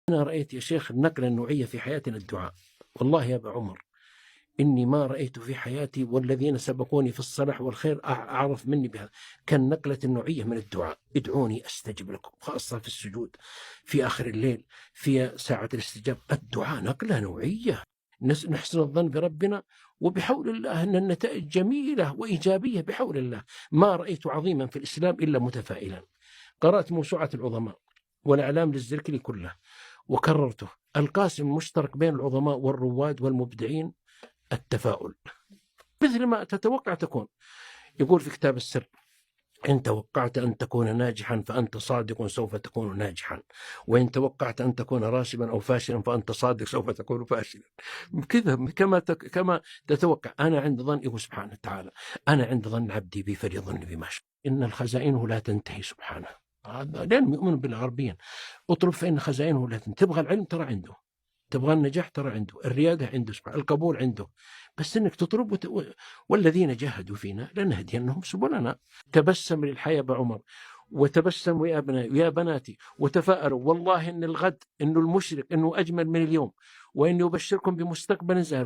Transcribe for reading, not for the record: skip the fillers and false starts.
أنا رأيت يا شيخ النقلة النوعية في حياتنا الدعاء. والله يا أبا عمر إني ما رأيت في حياتي والذين سبقوني في الصلاح والخير أعرف مني بهذا. كان نقلة النوعية من الدعاء. ادعوني أستجب لكم، خاصة في السجود، في آخر الليل، في ساعة الاستجابة. الدعاء نقلة نوعية. نحسن الظن بربنا، وبحول الله أن النتائج جميلة وإيجابية بحول الله. ما رأيت عظيما في الإسلام إلا متفائلا. قرأت موسوعة العظماء والأعلام للزركلي كله وكررته. القاسم المشترك بين العظماء والرواد والمبدعين التفاؤل، مثل ما تتوقع تكون. يقول في كتاب السر: إن توقعت أن تكون ناجحا فأنت صادق سوف تكون ناجحا، وإن توقعت أن تكون راشدا أو فاشلا فأنت صادق سوف تكون فاشلا. كذا كما تتوقع. أنا عند ظن، يقول سبحانه وتعالى: أنا عند ظن عبدي بي فليظن بما شاء. إن الخزائنه لا تنتهي سبحانه. هذا لأنهم يؤمنون بالغربيين. اطلب فإن خزائنه لا تنتهي. تبغى العلم ترى عنده، تبغى النجاح ترى عنده، الريادة عنده سبحانه، القبول عنده. بس انك تطلب والذين جاهدوا فينا لنهدينهم سبلنا. تبسم للحياة بعمر، وتبسموا يا ابنائي ويا بناتي، وتفائلوا. والله ان الغد، انه المشرق، انه اجمل من اليوم، واني ابشركم بمستقبل زاهر.